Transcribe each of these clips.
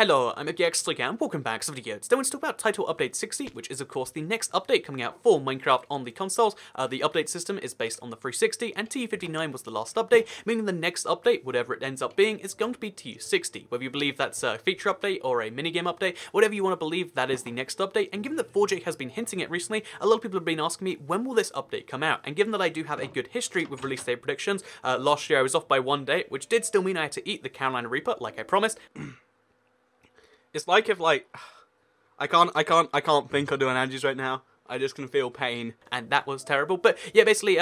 Hello, I'm Elgato and welcome back to the video. Today we're going to talk about Title Update 60, which is of course the next update coming out for Minecraft on the consoles. The update system is based on the 360, and TU59 was the last update, meaning the next update, whatever it ends up being, is going to be TU60. Whether you believe that's a feature update or a minigame update, whatever you want to believe, that is the next update. And given that 4J has been hinting it recently, a lot of people have been asking me, when will this update come out? And given that I do have a good history with release date predictions, last year I was off by one day, which did still mean I had to eat the Carolina Reaper, like I promised. It's like if I can't think or do analogies right now. I just can feel pain. And that was terrible. But yeah, basically,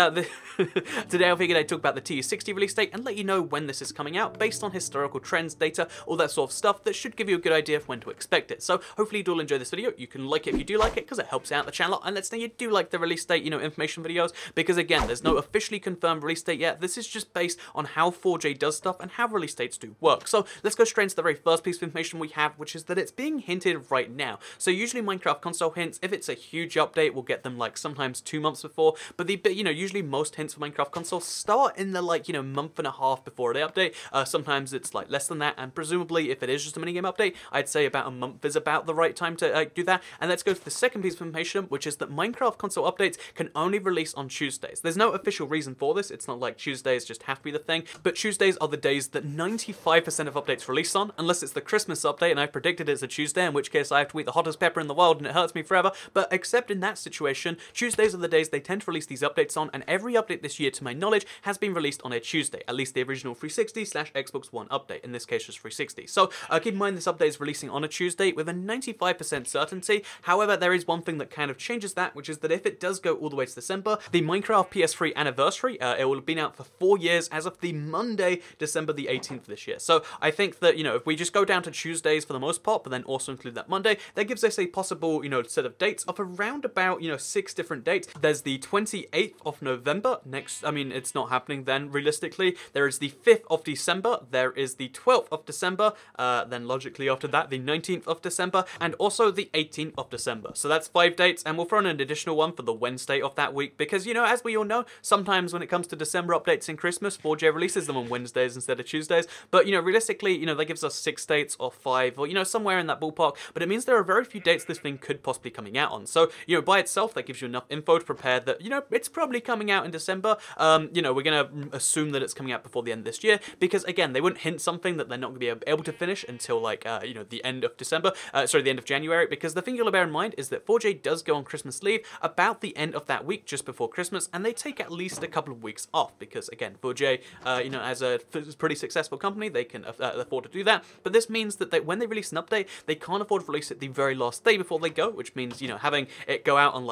today I figured I'd talk about the TU60 release date and let you know when this is coming out, based on historical trends, data, all that sort of stuff that should give you a good idea of when to expect it. So hopefully you all enjoy this video. You can like it if you do like it, because it helps out the channel, and let's know you do like the release date, information videos, because again, there's no officially confirmed release date yet. This is just based on how 4J does stuff and how release dates do work. So let's go straight into the very first piece of information we have, which is that it's being hinted right now. So usually Minecraft console hints, if it's a huge update, we'll get them like sometimes 2 months before, but usually most hints for Minecraft console start in the month and a half before the update. Sometimes it's like less than that, and presumably if it is just a minigame update, I'd say about a month is about the right time to do that. And let's go to the second piece of information, which is that Minecraft console updates can only release on Tuesdays. There's no official reason for this. It's not like Tuesdays just have to be the thing, but Tuesdays are the days that 95% of updates release on, unless it's the Christmas update and I predicted it's a Tuesday, in which case I have to eat the hottest pepper in the world and it hurts me forever. But except in that situation, Tuesdays are the days they tend to release these updates on, and every update this year, to my knowledge, has been released on a Tuesday, at least the original 360/Xbox One update, in this case just 360. So keep in mind this update is releasing on a Tuesday with a 95% certainty. However, there is one thing that kind of changes that, which is that if it does go all the way to December, the Minecraft PS3 anniversary, it will have been out for 4 years as of the Monday, December the 18th this year. So I think that, if we just go down to Tuesdays for the most part, but then also include that Monday, that gives us a possible, set of dates of around about, 6 different dates. There's the 28th of November it's not happening then, realistically. There is the 5th of December, there is the 12th of December, then logically after that, the 19th of December, and also the 18th of December. So that's 5 dates, and we'll throw in an additional one for the Wednesday of that week, because, as we all know, sometimes when it comes to December updates and Christmas, 4J releases them on Wednesdays instead of Tuesdays. But, realistically, that gives us 6 dates or 5, or, somewhere in that ballpark, but it means there are very few dates this thing could possibly coming out on. So, by itself, that gives you enough info to prepare that, it's probably coming out in December. We're going to assume that it's coming out before the end of this year, because, again, they wouldn't hint something that they're not going to be able to finish until, the end of December, the end of January, because the thing you'll bear in mind is that 4J does go on Christmas leave about the end of that week, just before Christmas, and they take at least a couple of weeks off, because, again, 4J, as a pretty successful company, they can afford to do that, but this means that when they release an update, they can't afford to release it the very last day before they go, which means, having it go out on,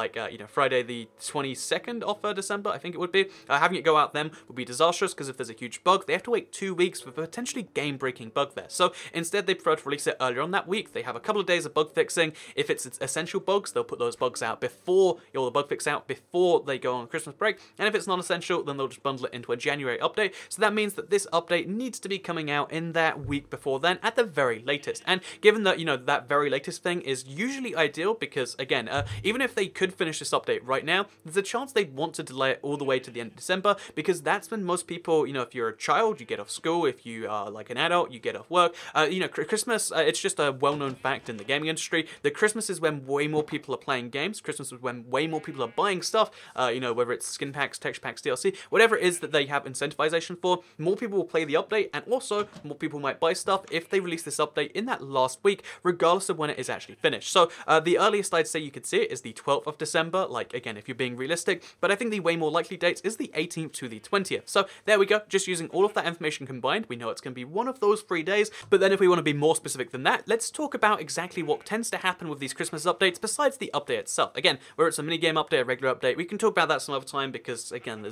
Friday the 22nd of December, I think it would be. Having it go out then would be disastrous, because if there's a huge bug, they have to wait 2 weeks for a potentially game-breaking bug there. So instead, they prefer to release it earlier on that week. They have a couple of days of bug fixing. If it's essential bugs, they'll put those bugs out before, the bug fix out before they go on Christmas break. And if it's not essential, then they'll just bundle it into a January update. So that means that this update needs to be coming out in that week before then, at the very latest. And given that, that very latest thing is usually ideal, because, again, even if they could finish this update right now, there's a chance they'd want to delay it all the way to the end of December, because that's when most people, if you're a child, you get off school. If you are like an adult, you get off work. Christmas, it's just a well-known fact in the gaming industry that Christmas is when way more people are playing games. Christmas is when way more people are buying stuff, whether it's skin packs, texture packs, DLC, whatever it is that they have incentivization for, more people will play the update, and also more people might buy stuff if they release this update in that last week, regardless of when it is actually finished. So the earliest I'd say you could see it is the 12th of December, again, if you're being realistic, but I think the way more likely dates is the 18th to the 20th. So there we go, just using all of that information combined, we know it's going to be one of those 3 days. But then if we want to be more specific than that, let's talk about exactly what tends to happen with these Christmas updates besides the update itself. Again, whether it's a minigame update, a regular update, we can talk about that some other time, because, again,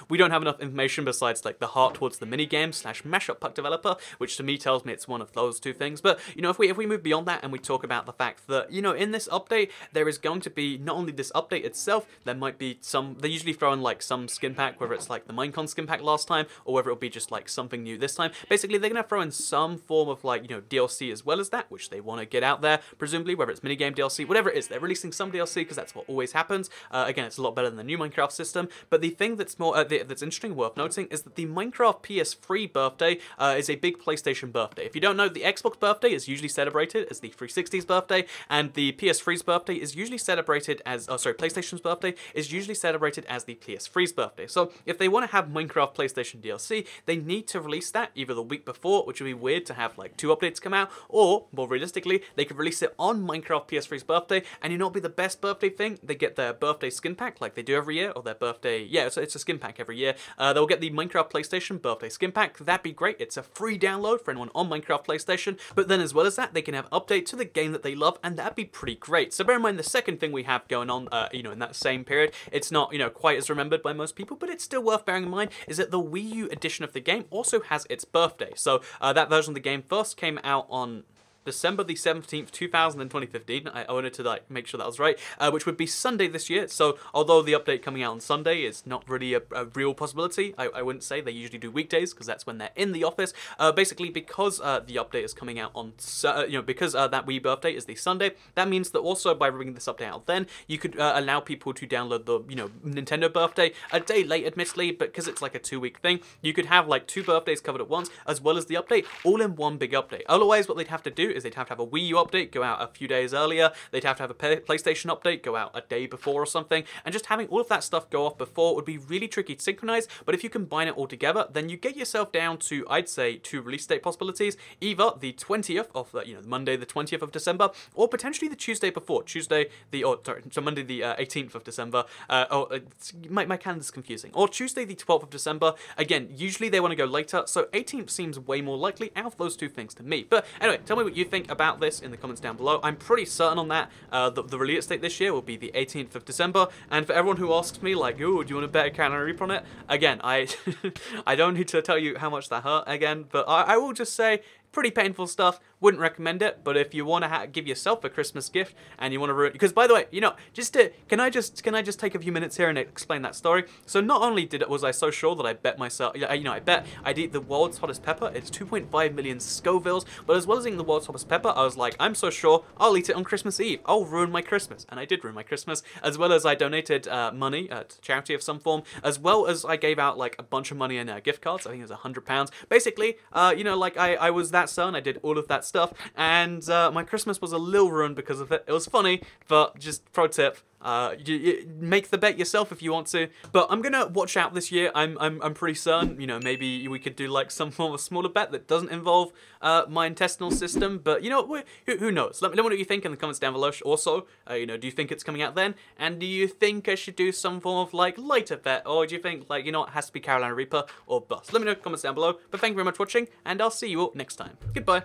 we don't have enough information besides the heart towards the minigame / mashup pack developer, which to me tells me it's one of those two things. But, if we move beyond that and we talk about the fact that, in this update, there is going to be, be not only this update itself, there might be they usually throw in like some skin pack, whether it's like the Minecon skin pack last time, or whether it'll be just like something new this time. Basically, they're going to throw in some form of like, DLC as well as that, which they want to get out there, presumably, whether it's minigame DLC, whatever it is. They're releasing some DLC because that's what always happens. Again, it's a lot better than the new Minecraft system, but the thing that's more that's interesting, worth noting, is that the Minecraft PS3 birthday is a big PlayStation birthday. If you don't know, the Xbox birthday is usually celebrated as the 360's birthday, and the PS3's birthday is usually celebrated as, PlayStation's birthday is usually celebrated as the PS3's birthday. So if they want to have Minecraft PlayStation DLC, they need to release that either the week before, which would be weird to have like 2 updates come out, or more realistically, they could release it on Minecraft PS3's birthday, and you know what would be the best birthday thing? They get their birthday skin pack like they do every year, or their birthday, yeah, so it's a skin pack every year. They'll get the Minecraft PlayStation birthday skin pack. That'd be great. It's a free download for anyone on Minecraft PlayStation, but then as well as that, they can have update to the game that they love, and that'd be pretty great. So bear in mind the second thing we have going on, in that same period, it's not, quite as remembered by most people, but it's still worth bearing in mind, is that the Wii U edition of the game also has its birthday. So that version of the game first came out on December the 17th, 2015. I wanted to like make sure that was right, which would be Sunday this year. So although the update coming out on Sunday is not really a real possibility, I wouldn't say. They usually do weekdays because that's when they're in the office. Basically, because the update is coming out on, because that Wii birthday is the Sunday, that means that also by bringing this update out then, you could allow people to download the, Nintendo birthday a day late, admittedly, but because it's like a 2-week thing, you could have like 2 birthdays covered at once, as well as the update, all in one big update. Otherwise, what they'd have to do is they'd have to have a Wii U update go out a few days earlier, they'd have to have a PlayStation update go out a day before or something, and just having all of that stuff go off before would be really tricky to synchronize. But if you combine it all together, then you get yourself down to, I'd say, 2 release date possibilities, either the 20th of, Monday the 20th of December, or potentially the Tuesday before, Monday the 18th of December, my calendar's confusing, or Tuesday the 12th of December. Again, usually they want to go later, so 18th seems way more likely out of those 2 things to me. But anyway, tell me what you think about this in the comments down below. I'm pretty certain on that. The release date this year will be the 18th of December, and for everyone who asks me, like, ooh, do you want to bet a Carolina Reaper on it? Again, I don't need to tell you how much that hurt again, but I will just say, pretty painful stuff. Wouldn't recommend it, but if you want to give yourself a Christmas gift and you want to ruin, because by the way, can I just take a few minutes here and explain that story? So not only was I so sure that I bet myself, I bet I'd eat the world's hottest pepper. It's 2.5 million Scovilles, but as well as eating the world's hottest pepper, I was like, I'm so sure I'll eat it on Christmas Eve. I'll ruin my Christmas, and I did ruin my Christmas. As well as I donated money to charity of some form, as well as I gave out like a bunch of money in gift cards. I think it was £100. Basically, I was that certain. I did all of that stuff, and my Christmas was a little ruined because of it. It was funny, but just pro tip, you make the bet yourself if you want to. But I'm gonna watch out this year. I'm pretty certain, maybe we could do like some form of smaller bet that doesn't involve my intestinal system. But who knows? Let me know what you think in the comments down below. Also, do you think it's coming out then? And do you think I should do some form of like lighter bet, or do you think like it has to be Carolina Reaper or bust? Let me know in the comments down below. But thank you very much for watching, and I'll see you all next time. Goodbye.